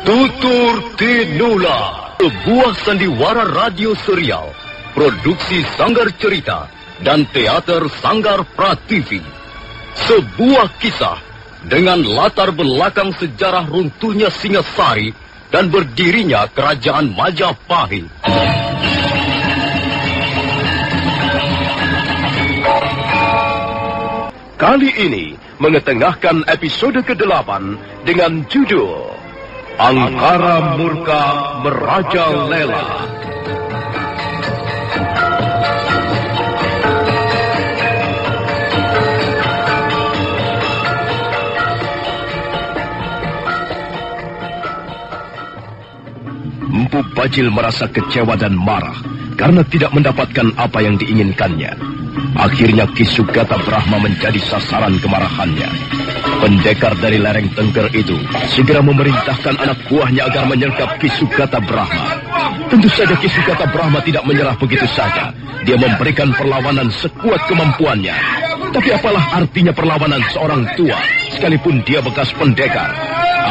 Tutur Tinula, sebuah sandiwara radio serial, produksi Sanggar Cerita dan teater Sanggar Prativi. Sebuah kisah dengan latar belakang sejarah runtuhnya Singasari dan berdirinya Kerajaan Majapahit. Kali ini mengetengahkan episode ke-8 dengan judul Angkara Murka Merajalela. Empu Bajil merasa kecewa dan marah karena tidak mendapatkan apa yang diinginkannya. Akhirnya Ki Sugata Brahma menjadi sasaran kemarahannya. Pendekar dari lereng Tengger itu segera memerintahkan anak buahnya agar menyergap Ki Sugata Brahma. Tentu saja Ki Sugata Brahma tidak menyerah begitu saja. Dia memberikan perlawanan sekuat kemampuannya. Tapi apalah artinya perlawanan seorang tua, sekalipun dia bekas pendekar.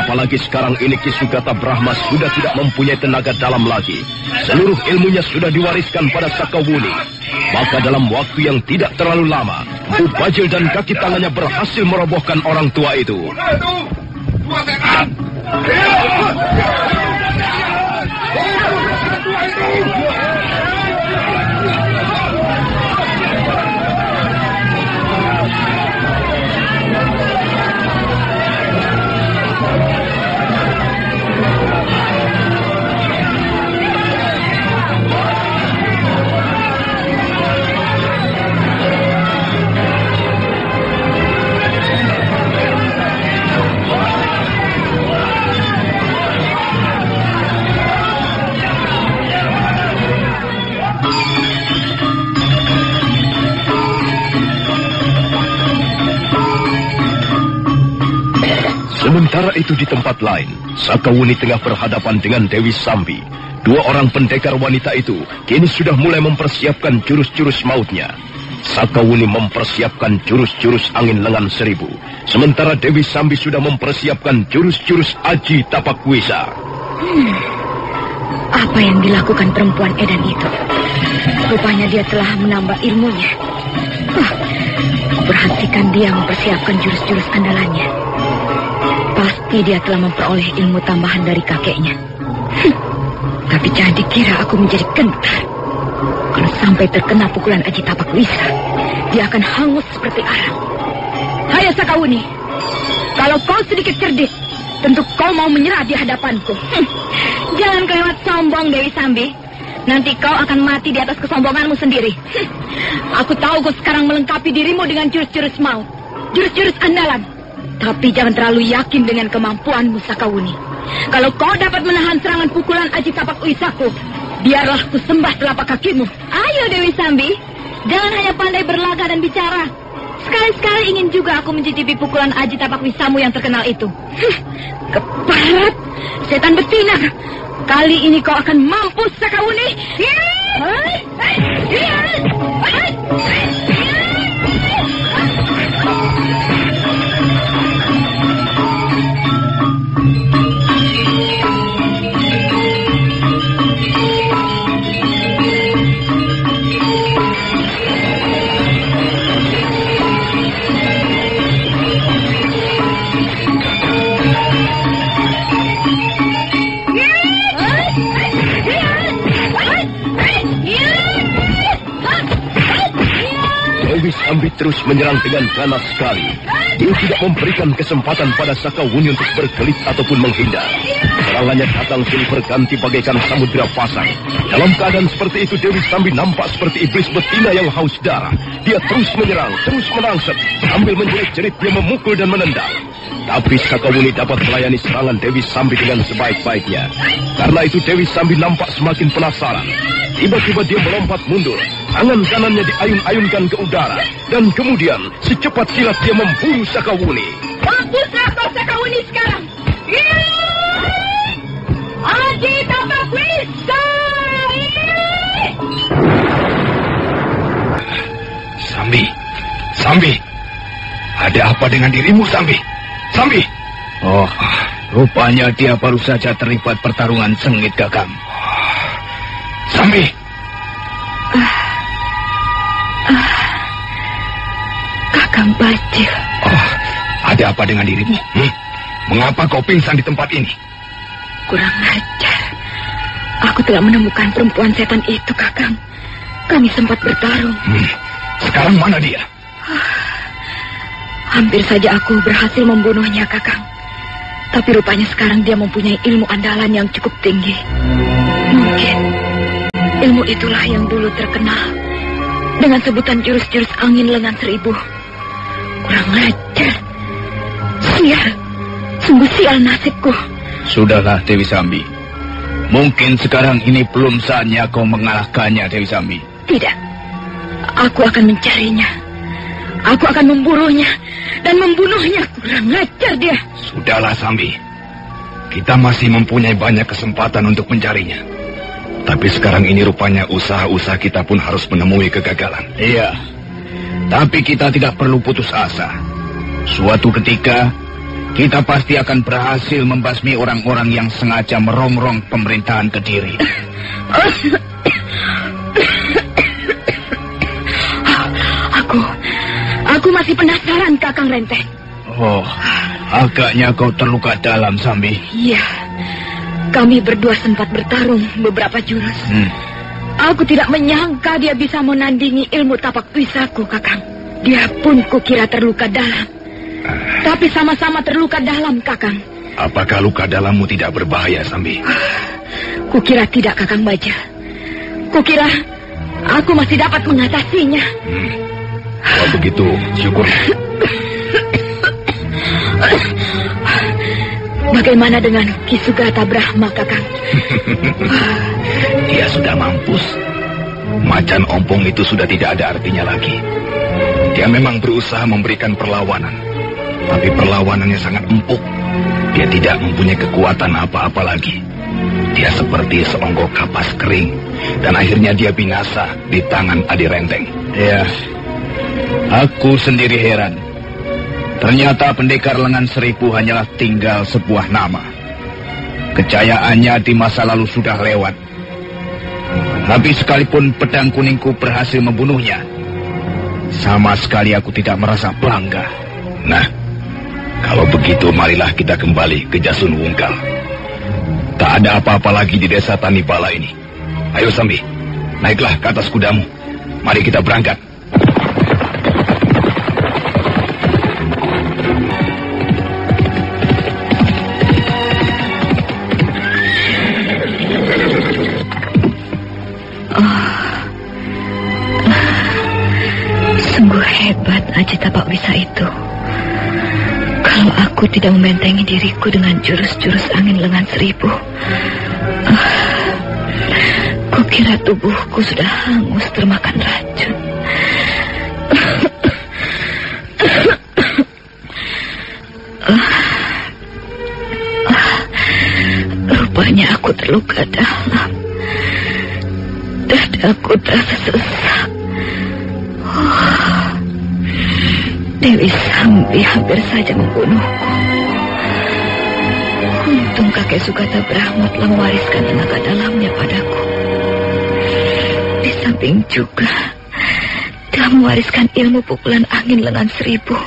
Apalagi sekarang ini Ki Sugata Brahma sudah tidak mempunyai tenaga dalam lagi. Seluruh ilmunya sudah diwariskan pada Sakawuni. Maka dalam waktu yang tidak terlalu lama, Empu Bajil dan kaki tangannya berhasil merobohkan orang tua itu. Sementara itu di tempat lain, Sakawuni tengah berhadapan dengan Dewi Sambi. Dua orang pendekar wanita itu kini sudah mulai mempersiapkan jurus-jurus mautnya. Sakawuni mempersiapkan jurus-jurus angin lengan seribu, sementara Dewi Sambi sudah mempersiapkan jurus-jurus aji tapak wisa. Apa yang dilakukan perempuan edan itu? Rupanya dia telah menambah ilmunya. Perhatikan dia mempersiapkan jurus-jurus andalannya. Pasti dia telah memperoleh ilmu tambahan dari kakeknya. Tapi jangan dikira aku menjadi gentar. Kalau sampai terkena pukulan aji tapak wisa, dia akan hangus seperti arang. Hai Sakawuni, kalau kau sedikit cerdik, tentu kau mau menyerah di hadapanku. Jangan kelewat sombong, Dewi Sambi. Nanti kau akan mati di atas kesombonganmu sendiri. Aku tahu kau sekarang melengkapi dirimu dengan jurus-jurus maut, jurus-jurus andalan. Tapi jangan terlalu yakin dengan kemampuanmu, Sakawuni. Kalau kau dapat menahan serangan pukulan aji tapak wisaku, biarlah ku sembah telapak kakimu. Ayo Dewi Sambi, jangan hanya pandai berlaga dan bicara. Sekali-sekali ingin juga aku mencicipi pukulan aji tapak wisamu yang terkenal itu. Keparat, setan betina. Kali ini kau akan mampus, Sakawuni. Dewi Sambi terus menyerang dengan ganas sekali. Dia tidak memberikan kesempatan pada Sakawuni untuk berkelit ataupun menghindar. Serangannya datang silih berganti bagaikan samudera pasang. Dalam keadaan seperti itu, Dewi Sambi nampak seperti iblis betina yang haus darah. Dia terus menyerang, terus merangsek. Sambil menjerit-jerit, dia memukul dan menendang. Tapi Sakawuni dapat melayani serangan Dewi Sambi dengan sebaik-baiknya. Karena itu Dewi Sambi nampak semakin penasaran. Tiba-tiba dia melompat mundur. Tangan kanannya diayun-ayunkan ke udara. Dan kemudian secepat kilat dia memburu Sakawuni. Mampuslah kau, Sakawuni, sekarang. Aji tapak wisa. Sambi, ada apa dengan dirimu, Sambi? Sambi! Oh, Rupanya dia baru saja terlibat pertarungan sengit, Kakang. Sambi. Kakang Bajil. Ada apa dengan dirimu? Mengapa kau pingsan di tempat ini? Kurang ajar. Aku telah menemukan perempuan setan itu, Kakang. Kami sempat bertarung. Sekarang mana dia? Hampir saja aku berhasil membunuhnya, Kakang. Tapi rupanya sekarang dia mempunyai ilmu andalan yang cukup tinggi. Mungkin ilmu itulah yang dulu terkenal dengan sebutan jurus-jurus angin lengan seribu. Kurang ajar. Sial. Sungguh sial nasibku. Sudahlah, Dewi Sambi. Mungkin sekarang ini belum saatnya kau mengalahkannya, Dewi Sambi. Tidak. Aku akan mencarinya. Aku akan memburunya dan membunuhnya. Kurang ajar dia. Sudahlah, Sambi. Kita masih mempunyai banyak kesempatan untuk mencarinya. Tapi sekarang ini rupanya usaha-usaha kita pun harus menemui kegagalan. Iya. Tapi kita tidak perlu putus asa. Suatu ketika, kita pasti akan berhasil membasmi orang-orang yang sengaja merongrong pemerintahan Kediri. Aku masih penasaran, Kakang Renteng. Agaknya kau terluka dalam, Sambi. Iya. Kami berdua sempat bertarung beberapa jurus. Aku tidak menyangka dia bisa menandingi ilmu tapak pisaku, Kakang. Dia pun kukira terluka dalam. Tapi sama-sama terluka dalam, Kakang. Apakah luka dalammu tidak berbahaya, Sambi? Kukira tidak, Kakang Bajil. Kukira aku masih dapat mengatasinya. Kalau begitu, syukur. Bagaimana dengan Ki Sugata Brahma, Kakang? Dia sudah mampus. Macan ompong itu sudah tidak ada artinya lagi. Dia memang berusaha memberikan perlawanan, tapi perlawanannya sangat empuk. Dia tidak mempunyai kekuatan apa-apa lagi. Dia seperti seonggok kapas kering, dan akhirnya dia binasa di tangan Adi Renteng. Ya, aku sendiri heran. Ternyata pendekar lengan seribu hanyalah tinggal sebuah nama. Kejayaannya di masa lalu sudah lewat. Tapi sekalipun pedang kuningku berhasil membunuhnya, sama sekali aku tidak merasa bangga. Nah, kalau begitu marilah kita kembali ke Jasun Wungkal. Tak ada apa-apa lagi di desa Tanibala ini. Ayo Sambi, naiklah ke atas kudamu. Mari kita berangkat. Sungguh hebat Aji Tapak Wisa itu. Kalau aku tidak membentengi diriku dengan jurus-jurus angin lengan seribu, kukira tubuhku sudah hangus termakan racun. Rupanya aku terluka dalam. Dadaku terasa sesak. Dewi Sambi hampir saja membunuhku. Untung kakek Sugata Brahma telah mewariskan tenaga dalamnya padaku. Di samping juga telah mewariskan ilmu pukulan angin lengan seribu.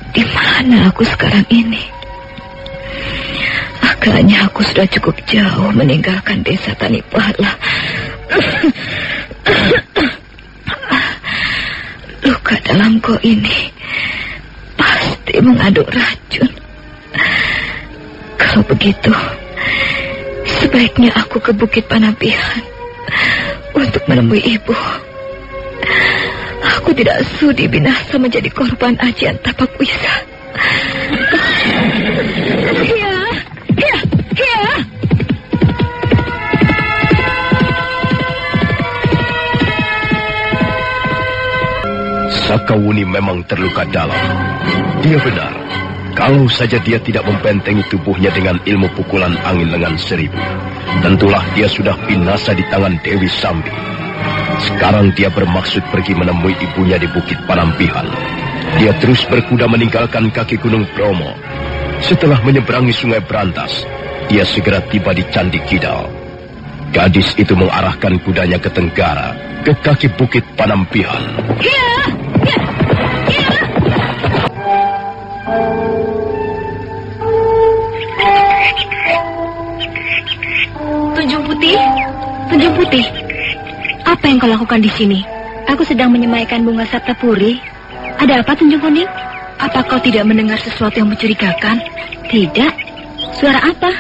Di mana aku sekarang ini? Agaknya aku sudah cukup jauh meninggalkan desa Tanibala. Luka dalamku ini pasti mengandung racun. Kalau begitu, sebaiknya aku ke Bukit Panampihan untuk menemui ibu. Aku tidak sudi binasa menjadi korban ajian Tapak Wisa. Sakawuni memang terluka dalam. Dia benar. Kalau saja dia tidak membentengi tubuhnya dengan ilmu pukulan angin lengan seribu, tentulah dia sudah binasa di tangan Dewi Sambi. Sekarang dia bermaksud pergi menemui ibunya di Bukit Panampihan. Dia terus berkuda meninggalkan kaki Gunung Bromo. Setelah menyeberangi Sungai Brantas, dia segera tiba di Candi Kidal. Gadis itu mengarahkan kudanya ke tenggara, ke kaki Bukit Panampihan. Tunjung Putih, Tunjung Putih, apa yang kau lakukan di sini? Aku sedang menyemaikan bunga Saptapuri. Ada apa, Tunjung Kuning? Apa kau tidak mendengar sesuatu yang mencurigakan? Tidak. Suara apa?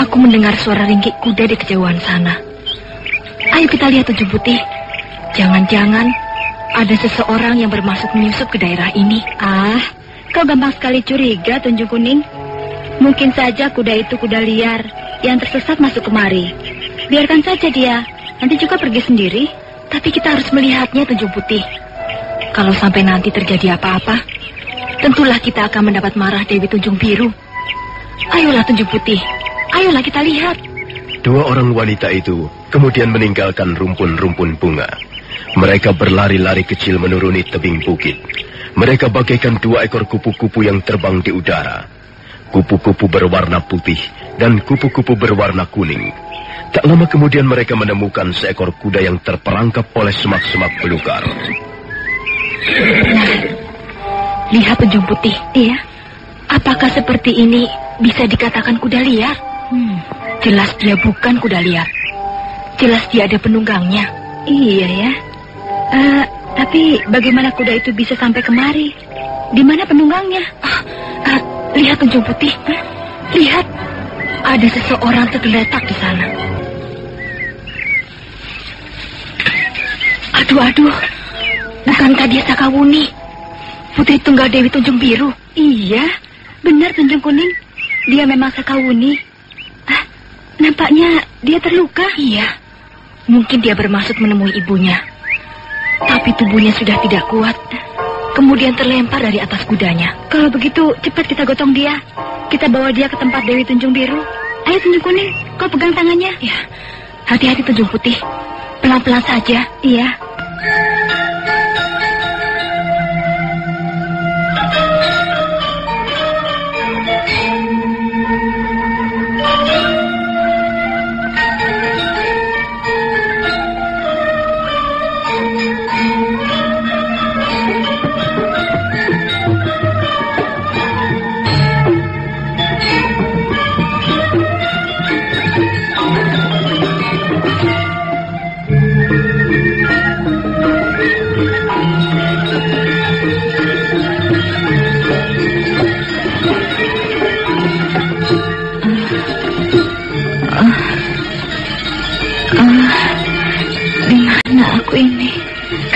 Aku mendengar suara ringkik kuda di kejauhan sana. Ayo kita lihat, Tunjung Putih. Jangan-jangan ada seseorang yang bermaksud menyusup ke daerah ini. Kau gampang sekali curiga, Tunjung Kuning. Mungkin saja kuda itu kuda liar yang tersesat masuk kemari. Biarkan saja dia, nanti juga pergi sendiri. Tapi kita harus melihatnya, Tunjung Putih. Kalau sampai nanti terjadi apa-apa, tentulah kita akan mendapat marah Dewi Tunjung Biru. Ayolah, Tunjung Putih, ayolah kita lihat. Dua orang wanita itu kemudian meninggalkan rumpun-rumpun bunga. Mereka berlari-lari kecil menuruni tebing bukit. Mereka bagaikan dua ekor kupu-kupu yang terbang di udara. Kupu-kupu berwarna putih dan kupu-kupu berwarna kuning. Tak lama kemudian mereka menemukan seekor kuda yang terperangkap oleh semak-semak belukar. Nah, lihat, Tunjung Putih. Iya. Apakah seperti ini bisa dikatakan kuda liar? Jelas dia bukan kuda liar. Jelas dia ada penunggangnya. Iya ya. Tapi bagaimana kuda itu bisa sampai kemari? Di mana penunggangnya? Lihat, Tunjung Putih. Lihat, ada seseorang tergeletak di sana. Aduh. Bukankah dia Sakawuni, Putri Tunggal Dewi Tunjung Biru? Iya, benar, Tunjung Kuning. Dia memang Sakawuni. Nampaknya dia terluka. Iya, mungkin dia bermaksud menemui ibunya. Tapi tubuhnya sudah tidak kuat. Kemudian terlempar dari atas kudanya. Kalau begitu, cepat kita gotong dia. Kita bawa dia ke tempat Dewi Tunjung Biru. Ayo, Tunjung Kuning, kau pegang tangannya. Ya, hati-hati, Tunjung Putih. Pelan-pelan saja. Iya.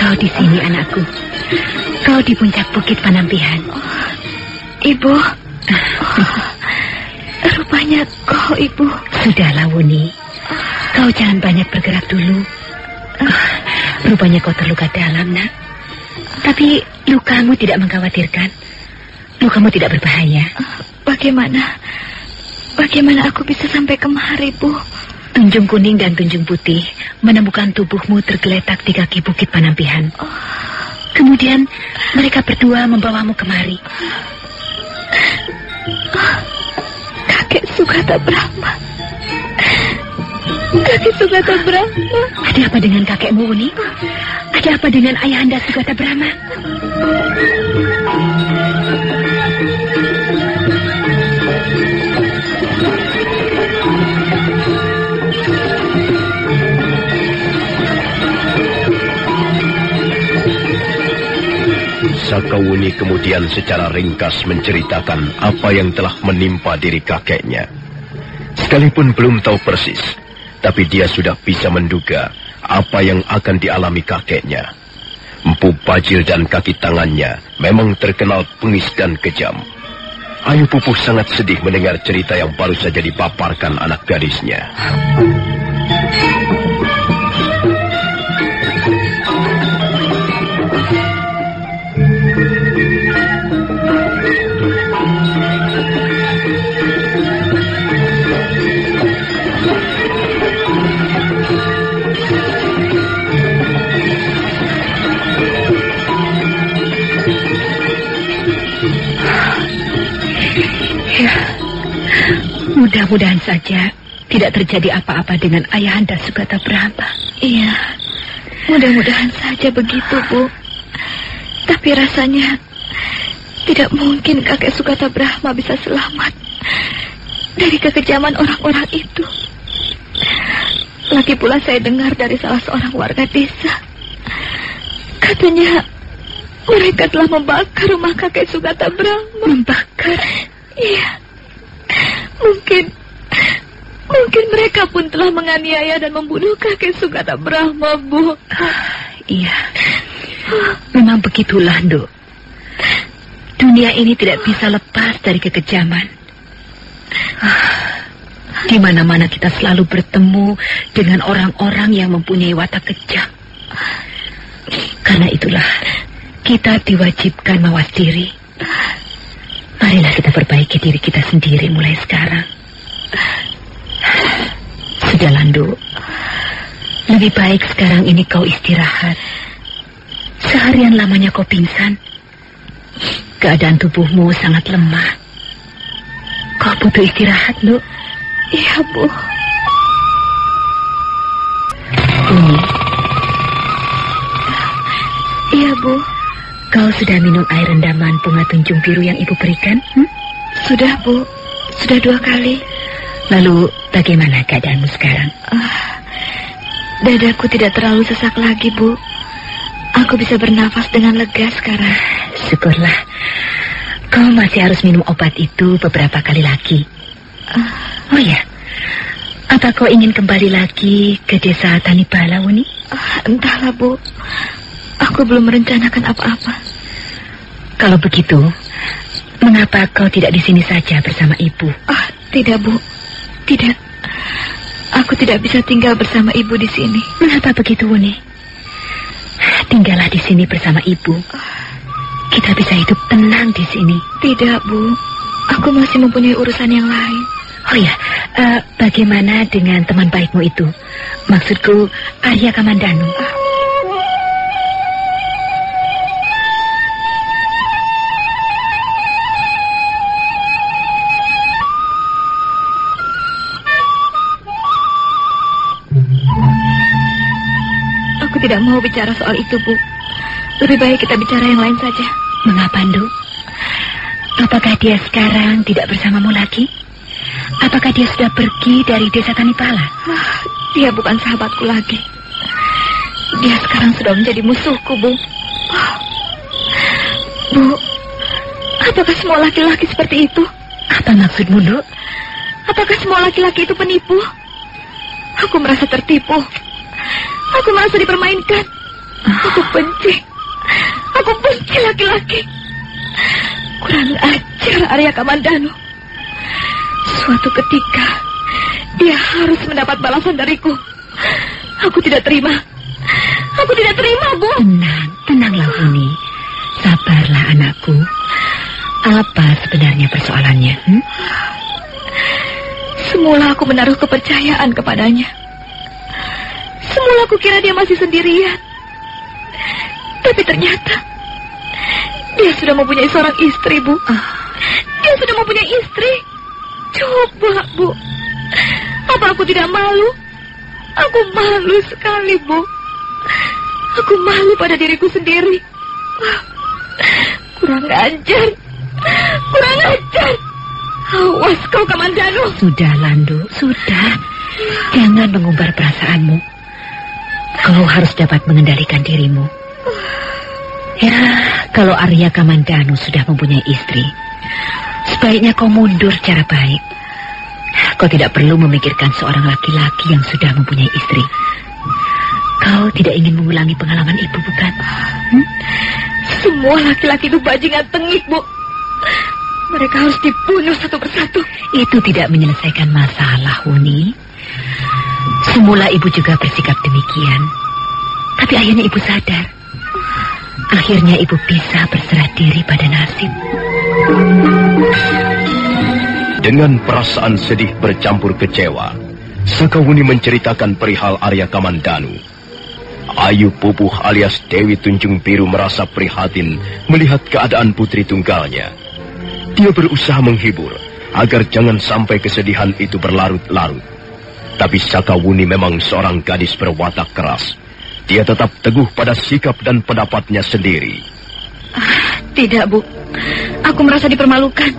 Kau di sini, anakku. Kau di puncak Bukit Panampihan. Ibu. Rupanya kau, Ibu. Sudahlah, Wuni. Kau jangan banyak bergerak dulu. Rupanya kau terluka dalam, nak. Tapi lukamu tidak mengkhawatirkan. Lukamu tidak berbahaya. Bagaimana aku bisa sampai kemari, Bu? Tunjung Kuning dan Tunjung Putih menemukan tubuhmu tergeletak di kaki Bukit Panampihan. Kemudian mereka berdua membawamu kemari. Kakek Sugata Brahma. Kakek Sugata Brahma. Ada apa dengan kakekmu, Wuni? Ada apa dengan ayahanda Sugata Brahma? Sakawuni kemudian secara ringkas menceritakan apa yang telah menimpa diri kakeknya. Sekalipun belum tahu persis, tapi dia sudah bisa menduga apa yang akan dialami kakeknya. Empu bajil dan kaki tangannya memang terkenal bengis dan kejam. Ayu Pupuh sangat sedih mendengar cerita yang baru saja dipaparkan anak gadisnya. Mudah-mudahan saja tidak terjadi apa-apa dengan Ayahanda Sugata Brahma. Iya, mudah-mudahan saja begitu, Bu. Tapi rasanya tidak mungkin kakek Sugata Brahma bisa selamat dari kekejaman orang-orang itu. Lagi pula saya dengar dari salah seorang warga desa, katanya mereka telah membakar rumah kakek Sugata Brahma. Membakar? Iya. Mungkin mereka pun telah menganiaya dan membunuh kakek Sugata Brahma, Bu. Iya. Memang begitulah, Nduk. Dunia ini tidak bisa lepas dari kekejaman. Di mana-mana kita selalu bertemu dengan orang-orang yang mempunyai watak kejam. Karena itulah kita diwajibkan mawas diri. Marilah kita perbaiki diri kita sendiri mulai sekarang. Sudahlah, Nduk. Lebih baik sekarang ini kau istirahat. Seharian lamanya kau pingsan. Keadaan tubuhmu sangat lemah. Kau butuh istirahat, Nduk. Iya, Bu. Uni. Iya, Bu. Kau sudah minum air rendaman bunga tunjung biru yang Ibu berikan? Sudah, Bu. Sudah 2 kali. Lalu bagaimana keadaanmu sekarang? Dadaku tidak terlalu sesak lagi, Bu. Aku bisa bernafas dengan lega sekarang. Syukurlah. Kau masih harus minum obat itu beberapa kali lagi. Oh ya, apa kau ingin kembali lagi ke desa Tanibala, Wuni? Entahlah, Bu. Aku belum merencanakan apa-apa. Kalau begitu, mengapa kau tidak di sini saja bersama Ibu? Tidak, Bu. Tidak. Aku tidak bisa tinggal bersama Ibu di sini. Mengapa begitu, Wuni? Tinggallah di sini bersama Ibu. Kita bisa hidup tenang di sini. Tidak, Bu. Aku masih mempunyai urusan yang lain. Oh ya, bagaimana dengan teman baikmu itu? Maksudku, Arya Kamandanu. Aku tidak mau bicara soal itu, Bu. Lebih baik kita bicara yang lain saja. Mengapa, Nduk? Apakah dia sekarang tidak bersamamu lagi? Apakah dia sudah pergi dari desa Tanibala? Dia bukan sahabatku lagi. Dia sekarang sudah menjadi musuhku, Bu. Bu, apakah semua laki-laki seperti itu? Apa maksudmu, Nduk? Apakah semua laki-laki itu penipu? Aku merasa tertipu. Aku merasa dipermainkan. Aku benci. Aku benci laki-laki. Kurang ajar Arya Kamandanu. Suatu ketika dia harus mendapat balasan dariku. Aku tidak terima. Aku tidak terima, Bu. Tenanglah, Uni. Sabarlah, anakku. Apa sebenarnya persoalannya? Semula aku menaruh kepercayaan kepadanya. Semula aku kira dia masih sendirian. Tapi ternyata dia sudah mempunyai seorang istri, Bu. Dia sudah mempunyai istri. Coba, Bu. Apa aku tidak malu? Aku malu sekali, Bu. Aku malu pada diriku sendiri. Kurang ajar. Kurang ajar. Awas kau, Kamandanu. Sudah, Landu. Sudah. Jangan mengumbar perasaanmu. Kau harus dapat mengendalikan dirimu. Ya, kalau Arya Kamandanu sudah mempunyai istri, sebaiknya kau mundur secara baik. Kau tidak perlu memikirkan seorang laki-laki yang sudah mempunyai istri. Kau tidak ingin mengulangi pengalaman ibu, bukan? Semua laki-laki itu bajingan tengik, Bu. Mereka harus dibunuh satu persatu. Itu tidak menyelesaikan masalah, Huni. Semula ibu juga bersikap demikian. Tapi akhirnya ibu sadar. Akhirnya ibu bisa berserah diri pada nasib. Dengan perasaan sedih bercampur kecewa, Sakawuni menceritakan perihal Arya Kamandanu. Ayu Pupuh alias Dewi Tunjung Biru merasa prihatin melihat keadaan putri tunggalnya. Dia berusaha menghibur, agar jangan sampai kesedihan itu berlarut-larut. Tapi Sakawuni memang seorang gadis berwatak keras. Dia tetap teguh pada sikap dan pendapatnya sendiri. Tidak, Bu. Aku merasa dipermalukan.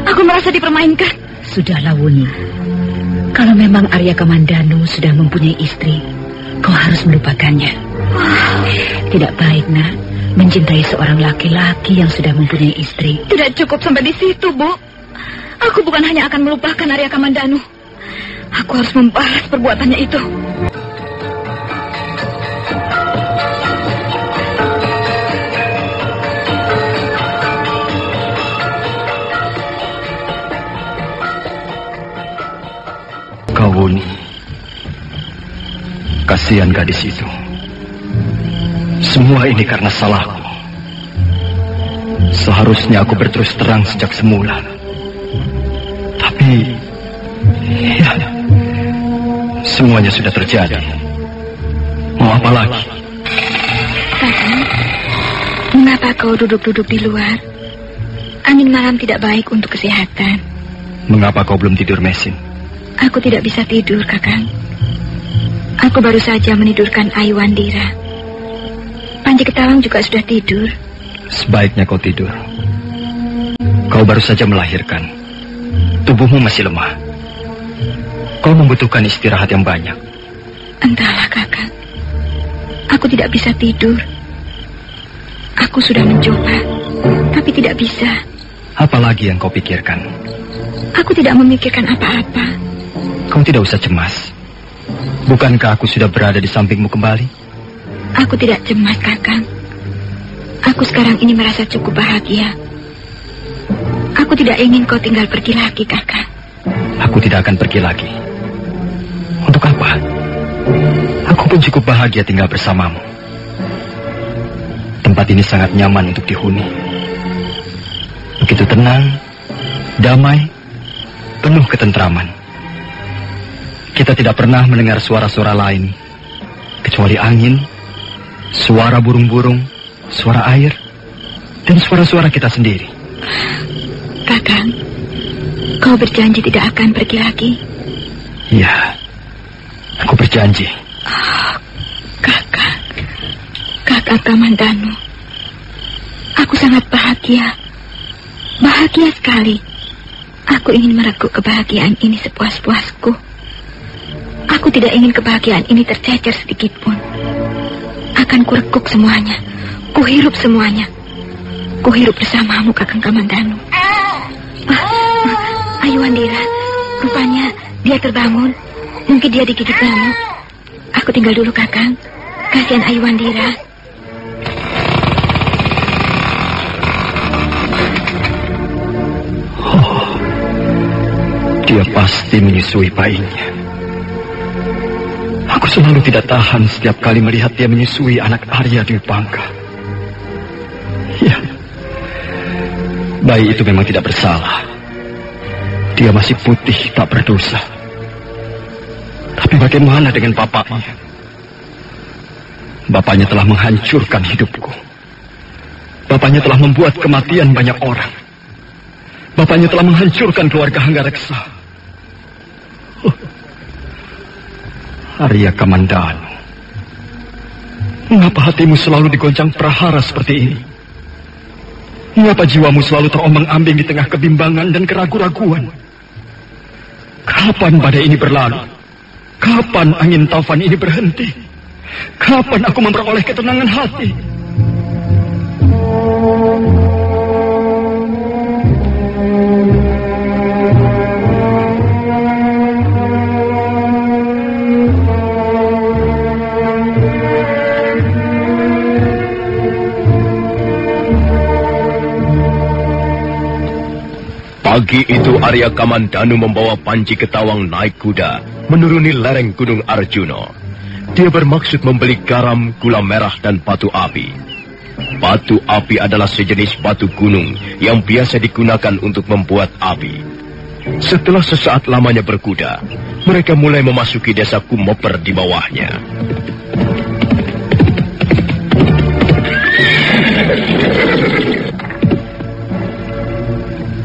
Aku merasa dipermainkan. Sudahlah, Wuni. Kalau memang Arya Kamandanu sudah mempunyai istri, kau harus melupakannya. Tidak baik, nak, mencintai seorang laki-laki yang sudah mempunyai istri. Tidak cukup sampai di situ, Bu. Aku bukan hanya akan melupakan Arya Kamandanu. Aku harus membalas perbuatannya itu. Kawuni, kasihan gadis itu. Semua ini karena salahku. Seharusnya aku berterus terang sejak semula. Tapi, ya, semuanya sudah terjadi. Mau apa lagi? Kakang, mengapa kau duduk-duduk di luar? Angin malam tidak baik untuk kesehatan. Mengapa kau belum tidur, Mesin? Aku tidak bisa tidur, Kakang. Aku baru saja menidurkan Aiwandira. Panji Ketawang juga sudah tidur. Sebaiknya kau tidur. Kau baru saja melahirkan. Tubuhmu masih lemah. Kau membutuhkan istirahat yang banyak. Entahlah, Kakang. Aku tidak bisa tidur. Aku sudah mencoba, tapi tidak bisa. Apalagi yang kau pikirkan? Aku tidak memikirkan apa-apa. Kau tidak usah cemas. Bukankah aku sudah berada di sampingmu kembali? Aku tidak cemas, Kakang. Aku sekarang ini merasa cukup bahagia. Aku tidak ingin kau tinggal pergi lagi, Kakang. Aku tidak akan pergi lagi. Untuk apa? Aku pun cukup bahagia tinggal bersamamu. Tempat ini sangat nyaman untuk dihuni. Begitu tenang, damai, penuh ketentraman. Kita tidak pernah mendengar suara-suara lain, kecuali angin, suara burung-burung, suara air, dan suara-suara kita sendiri. Kakang, kau berjanji tidak akan pergi lagi? Iya, aku berjanji. Oh, Kakak Kamandanu, aku sangat bahagia. Bahagia sekali. Aku ingin mereguk kebahagiaan ini sepuas-puasku. Aku tidak ingin kebahagiaan ini tercecer sedikit pun. Akan kureguk semuanya. Kuhirup semuanya. Kuhirup bersamamu, Kakang Kamandanu. Aiwandira, rupanya dia terbangun. Mungkin dia digigit nyamuk. Aku tinggal dulu, Kakang. Kasihan Aiwandira. Oh, dia pasti menyusui bayinya. Aku selalu tidak tahan setiap kali melihat dia menyusui anak Arya Dwi Pangka. Ya, bayi itu memang tidak bersalah. Dia masih putih, tak berdosa. Tapi bagaimana dengan bapaknya? Bapaknya telah menghancurkan hidupku. Bapaknya telah membuat kematian banyak orang. Bapaknya telah menghancurkan keluarga Hanggareksa. Arya Kamandanu, mengapa hatimu selalu digoncang prahara seperti ini? Mengapa jiwamu selalu terombang-ambing di tengah kebimbangan dan keraguan-raguan? Kapan badai ini berlalu? Kapan angin taufan ini berhenti? Kapan aku memperoleh ketenangan hati? Pagi itu Arya Kamandanu membawa Panji Ketawang naik kuda menuruni lereng Gunung Arjuna. Dia bermaksud membeli garam, gula merah, dan batu api. Batu api adalah sejenis batu gunung yang biasa digunakan untuk membuat api. Setelah sesaat lamanya berkuda, mereka mulai memasuki desa Kumoper di bawahnya.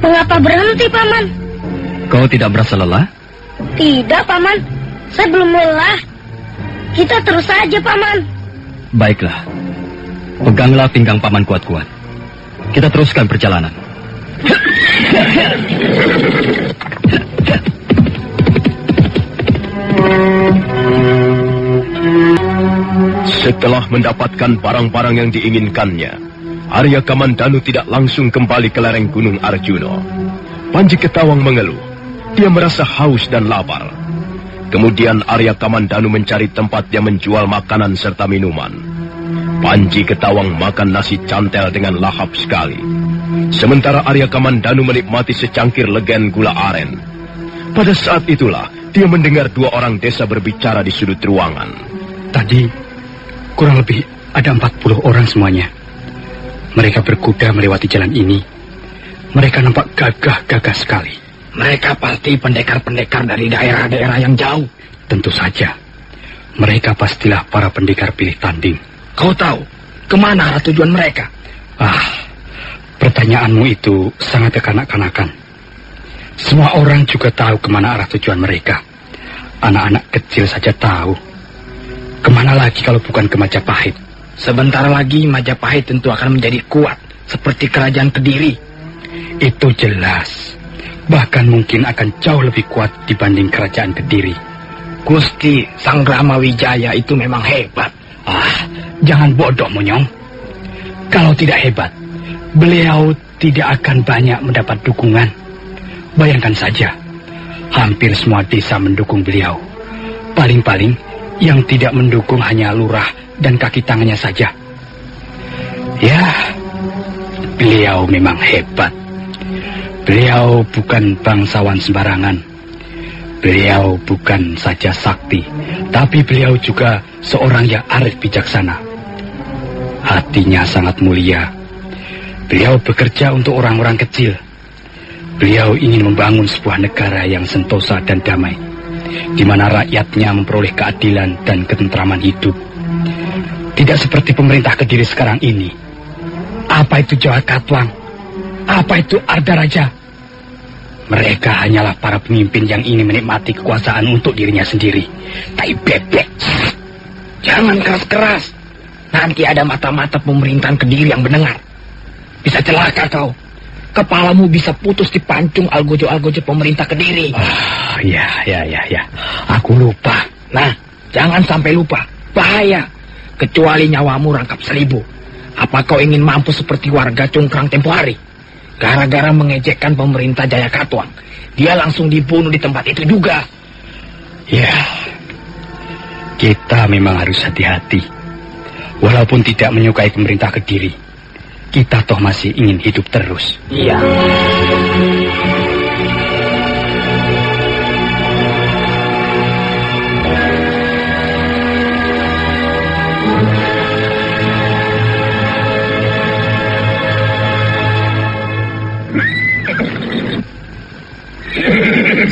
Mengapa berhenti, Paman? Kau tidak merasa lelah? Tidak, Paman. Saya belum lelah. Kita terus saja, Paman. Baiklah. Peganglah pinggang Paman kuat-kuat. Kita teruskan perjalanan. Setelah mendapatkan barang-barang yang diinginkannya, Arya Kamandanu tidak langsung kembali ke lereng Gunung Arjuna. Panji Ketawang mengeluh. Dia merasa haus dan lapar. Kemudian Arya Kamandanu mencari tempat yang menjual makanan serta minuman. Panji Ketawang makan nasi cantel dengan lahap sekali. Sementara Arya Kamandanu menikmati secangkir legen gula aren. Pada saat itulah dia mendengar dua orang desa berbicara di sudut ruangan. Tadi kurang lebih ada 40 orang semuanya. Mereka berkuda melewati jalan ini. Mereka nampak gagah-gagah sekali. Mereka pasti pendekar-pendekar dari daerah-daerah yang jauh. Tentu saja. Mereka pastilah para pendekar pilih tanding. Kau tahu kemana arah tujuan mereka? Pertanyaanmu itu sangat kekanak-kanakan. Semua orang juga tahu kemana arah tujuan mereka. Anak-anak kecil saja tahu. Kemana lagi kalau bukan ke Majapahit? Sebentar lagi Majapahit tentu akan menjadi kuat seperti kerajaan Kediri. Itu jelas. Bahkan mungkin akan jauh lebih kuat dibanding kerajaan Kediri. Gusti Sang Rama Wijaya itu memang hebat. Jangan bodoh, Monyong. Kalau tidak hebat, beliau tidak akan banyak mendapat dukungan. Bayangkan saja, hampir semua desa mendukung beliau. Paling-paling yang tidak mendukung hanya lurah dan kaki tangannya saja. Ya, beliau memang hebat. Beliau bukan bangsawan sembarangan. Beliau bukan saja sakti, tapi beliau juga seorang yang arif bijaksana. Hatinya sangat mulia. Beliau bekerja untuk orang-orang kecil. Beliau ingin membangun sebuah negara yang sentosa dan damai, di mana rakyatnya memperoleh keadilan dan ketentraman hidup. Tidak seperti pemerintah Kediri sekarang ini. Apa itu Jawa Katwang? Apa itu Arda Raja? Mereka hanyalah para pemimpin yang ingin menikmati kekuasaan untuk dirinya sendiri. Tai bebek. Jangan keras-keras. Nanti ada mata-mata pemerintahan Kediri yang mendengar. Bisa celaka kau. Kepalamu bisa putus dipancung algojo-algojo pemerintah Kediri. Ya. Aku lupa. Nah, jangan sampai lupa. Bahaya. Kecuali nyawamu rangkap 1000. Apa kau ingin mampu seperti warga Cungkrang tempo hari? Gara-gara mengejekkan pemerintah Jaya Katwang, dia langsung dibunuh di tempat itu juga. Ya, kita memang harus hati-hati. Walaupun tidak menyukai pemerintah Kediri, kita toh masih ingin hidup terus. Iya.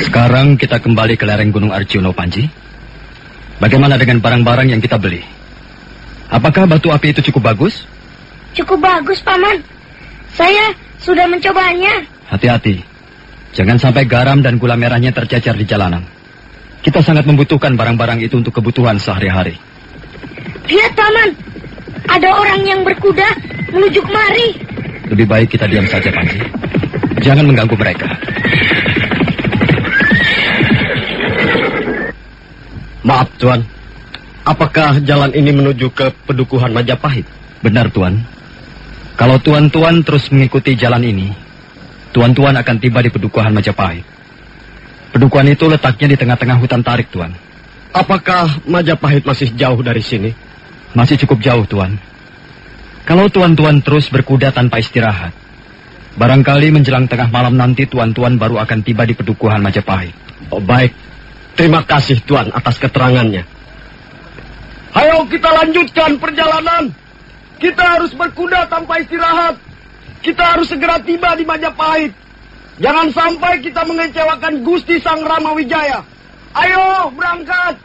Sekarang kita kembali ke lereng Gunung Arjuna, Panji. Bagaimana dengan barang-barang yang kita beli? Apakah batu api itu cukup bagus? Cukup bagus, Paman. Saya sudah mencobanya. Hati-hati. Jangan sampai garam dan gula merahnya tercecer di jalanan. Kita sangat membutuhkan barang-barang itu untuk kebutuhan sehari-hari. Lihat, Paman. Ada orang yang berkuda menuju kemari. Lebih baik kita diam saja, Panji. Jangan mengganggu mereka. Maaf, Tuan. Apakah jalan ini menuju ke Pedukuhan Majapahit? Benar, Tuan. Kalau Tuan-Tuan terus mengikuti jalan ini, Tuan-Tuan akan tiba di Pedukuhan Majapahit. Pedukuhan itu letaknya di tengah-tengah hutan tarik, Tuan. Apakah Majapahit masih jauh dari sini? Masih cukup jauh, Tuan. Kalau Tuan-Tuan terus berkuda tanpa istirahat, barangkali menjelang tengah malam nanti Tuan-Tuan baru akan tiba di Pedukuhan Majapahit. Oh, baik. Terima kasih, Tuan, atas keterangannya. Ayo kita lanjutkan perjalanan. Kita harus berkuda tanpa istirahat. Kita harus segera tiba di Majapahit. Jangan sampai kita mengecewakan Gusti Sang Rama Wijaya. Ayo berangkat.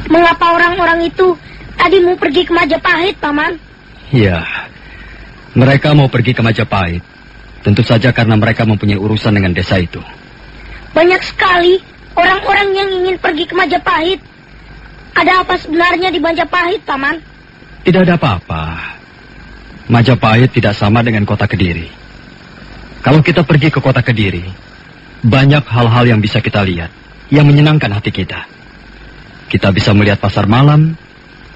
Mengapa orang-orang itu tadi mau pergi ke Majapahit, Paman. Ya, mereka mau pergi ke Majapahit. Tentu saja karena mereka mempunyai urusan dengan desa itu. Banyak sekali orang-orang yang ingin pergi ke Majapahit. Ada apa sebenarnya di Majapahit, Paman? Tidak ada apa-apa. Majapahit tidak sama dengan kota Kediri. Kalau kita pergi ke kota Kediri, banyak hal-hal yang bisa kita lihat, yang menyenangkan hati kita. Kita bisa melihat pasar malam,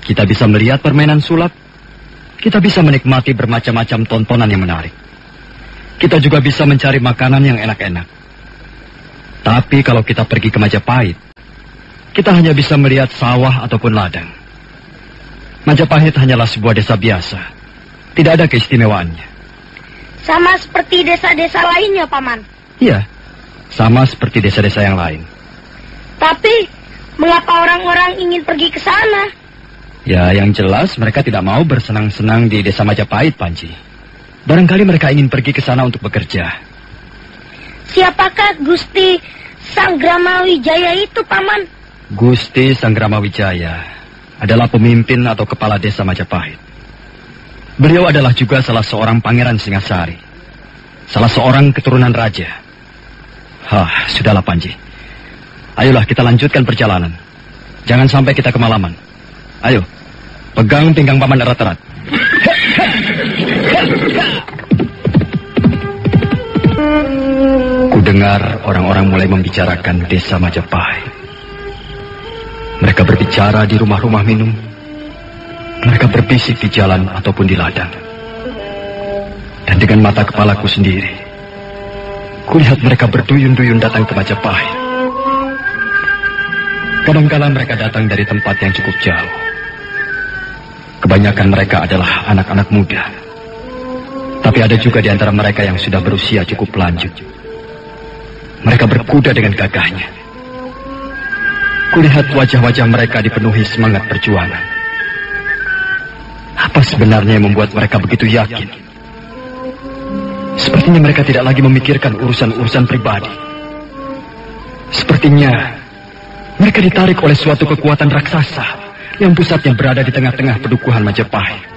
kita bisa melihat permainan sulap, kita bisa menikmati bermacam-macam tontonan yang menarik. Kita juga bisa mencari makanan yang enak-enak. Tapi kalau kita pergi ke Majapahit, kita hanya bisa melihat sawah ataupun ladang. Majapahit hanyalah sebuah desa biasa. Tidak ada keistimewaannya. Sama seperti desa-desa lainnya, Paman. Iya, sama seperti desa-desa yang lain. Tapi, mengapa orang-orang ingin pergi ke sana? Ya, yang jelas mereka tidak mau bersenang-senang di desa Majapahit, Panji. Barangkali mereka ingin pergi ke sana untuk bekerja. Siapakah Gusti Sanggramawijaya itu, Paman? Gusti Sanggramawijaya adalah pemimpin atau kepala desa Majapahit. Beliau adalah juga salah seorang pangeran Singasari. Salah seorang keturunan raja. Sudahlah Panji. Ayolah kita lanjutkan perjalanan. Jangan sampai kita kemalaman. Ayo, pegang pinggang Paman erat-erat. Kudengar orang-orang mulai membicarakan desa Majapahit. Mereka berbicara di rumah-rumah minum. Mereka berbisik di jalan ataupun di ladang. Dan dengan mata kepalaku sendiri, kulihat mereka berduyun-duyun datang ke Majapahit. Kadang-kala mereka datang dari tempat yang cukup jauh. Kebanyakan mereka adalah anak-anak muda. Tapi ada juga di antara mereka yang sudah berusia cukup lanjut. Mereka berkuda dengan gagahnya. Kulihat wajah-wajah mereka dipenuhi semangat perjuangan. Apa sebenarnya yang membuat mereka begitu yakin? Sepertinya mereka tidak lagi memikirkan urusan-urusan pribadi. Sepertinya mereka ditarik oleh suatu kekuatan raksasa yang pusatnya berada di tengah-tengah pedukuhan Majapahit.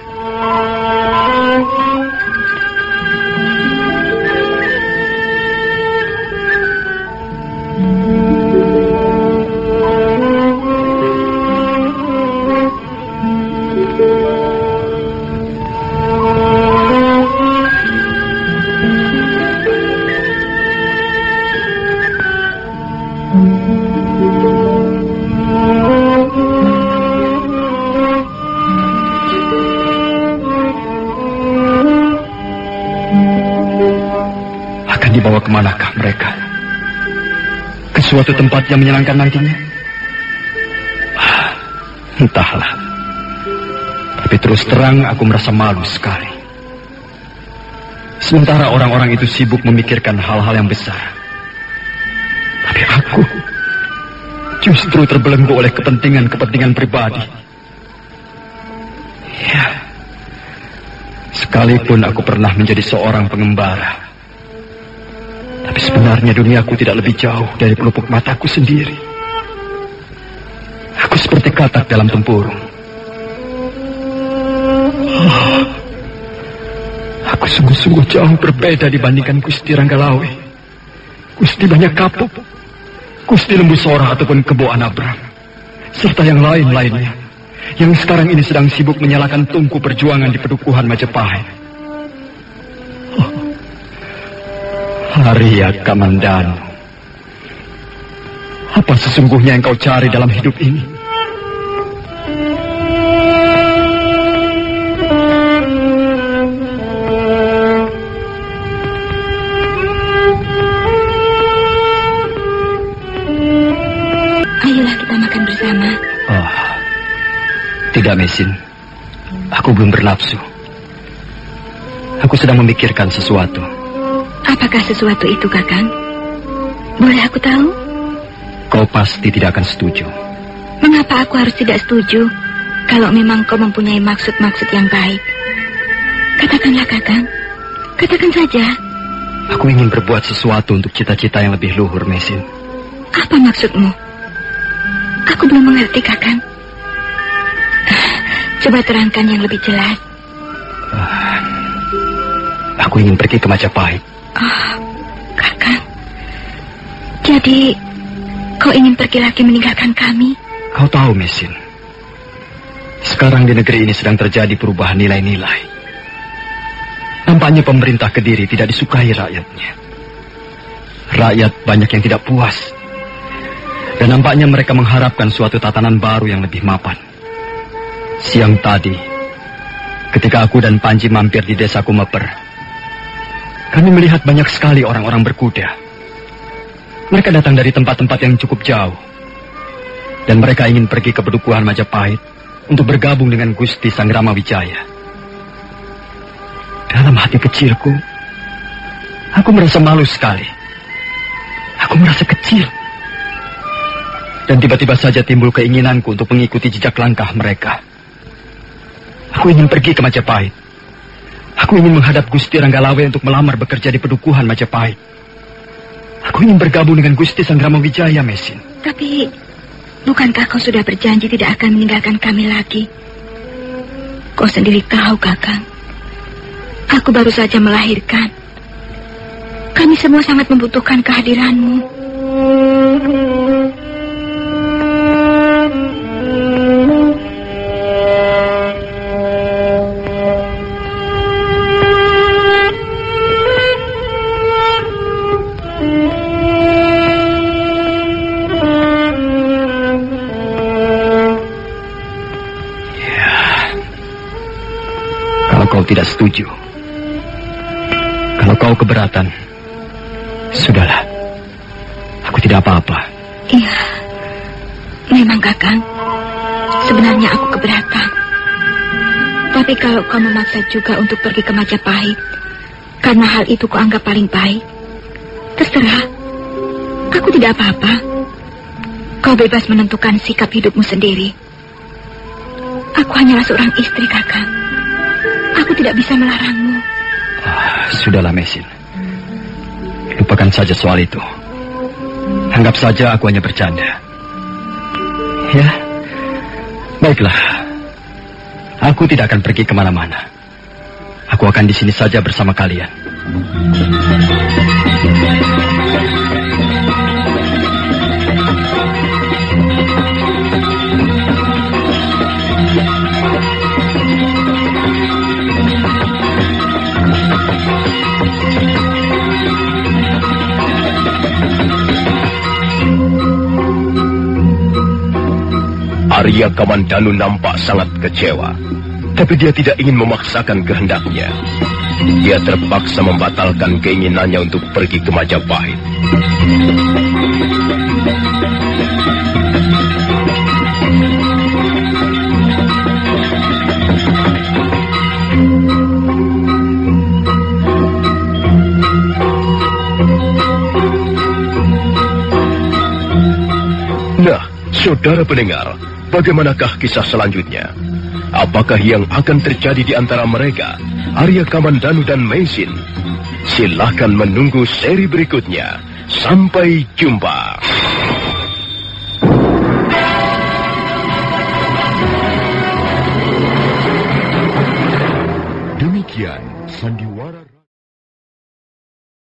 Dibawa kemanakah mereka? Ke suatu tempat yang menyenangkan nantinya? Entahlah. Tapi terus terang aku merasa malu sekali. Sementara orang-orang itu sibuk memikirkan hal-hal yang besar. Tapi aku justru terbelenggu oleh kepentingan-kepentingan pribadi. Ya. Sekalipun aku pernah menjadi seorang pengembara, tapi sebenarnya duniaku tidak lebih jauh dari pelupuk mataku sendiri. Aku seperti katak dalam tempurung. Aku sungguh-sungguh jauh berbeda dibandingkan Gusti Ranggalawe, Gusti Banyak Kapuk, Gusti Lembu Sora ataupun Kebo Anabram, serta yang lain-lainnya, yang sekarang ini sedang sibuk menyalakan tungku perjuangan di pedukuhan Majapahit. Arya Kamandanu, apa sesungguhnya yang kau cari dalam hidup ini? Ayolah kita makan bersama. Tidak, Mesin. Aku belum bernafsu. Aku sedang memikirkan sesuatu. Apakah sesuatu itu, Kakang? Boleh aku tahu? Kau pasti tidak akan setuju. Mengapa aku harus tidak setuju? Kalau memang kau mempunyai maksud-maksud yang baik. Katakanlah, Kakang. Katakan saja. Aku ingin berbuat sesuatu untuk cita-cita yang lebih luhur, Mesin. Apa maksudmu? Aku belum mengerti, Kakang. Coba terangkan yang lebih jelas. Aku ingin pergi ke Majapahit. Kakang. Jadi, kau ingin pergi lagi meninggalkan kami? Kau tahu, Mesin. Sekarang di negeri ini sedang terjadi perubahan nilai-nilai. Nampaknya pemerintah Kediri tidak disukai rakyatnya. Rakyat banyak yang tidak puas. Dan nampaknya mereka mengharapkan suatu tatanan baru yang lebih mapan. Siang tadi, ketika aku dan Panji mampir di desa Kumeper, kami melihat banyak sekali orang-orang berkuda. Mereka datang dari tempat-tempat yang cukup jauh. Dan mereka ingin pergi ke Pedukuhan Majapahit untuk bergabung dengan Gusti Sang Ramawijaya. Dalam hati kecilku, aku merasa malu sekali. Aku merasa kecil. Dan tiba-tiba saja timbul keinginanku untuk mengikuti jejak langkah mereka. Aku ingin pergi ke Majapahit. Aku ingin menghadap Gusti Ranggalawe untuk melamar bekerja di Pedukuhan Majapahit. Aku ingin bergabung dengan Gusti Sang Ramawijaya, Mesin. Tapi, bukankah kau sudah berjanji tidak akan meninggalkan kami lagi? Kau sendiri tahu, Kakang. Aku baru saja melahirkan. Kami semua sangat membutuhkan kehadiranmu. Kau tidak setuju. Kalau kau keberatan, sudahlah. Aku tidak apa-apa. Iya, memang Kakang. Sebenarnya aku keberatan. Tapi kalau kau memaksa juga untuk pergi ke Majapahit, karena hal itu kuanggap paling baik, terserah. Aku tidak apa-apa. Kau bebas menentukan sikap hidupmu sendiri. Aku hanyalah seorang istri, Kakang. Aku tidak bisa melarangmu. Sudahlah, Mesin. Lupakan saja soal itu. Anggap saja aku hanya bercanda. Ya, baiklah. Aku tidak akan pergi kemana-mana. Aku akan di sini saja bersama kalian. Arya Kamandanu nampak sangat kecewa, tapi dia tidak ingin memaksakan kehendaknya. Dia terpaksa membatalkan keinginannya untuk pergi ke Majapahit. Nah, saudara pendengar, bagaimanakah kisah selanjutnya? Apakah yang akan terjadi di antara mereka, Arya Kamandanu dan Mesin? Silahkan menunggu seri berikutnya. Sampai jumpa. Demikian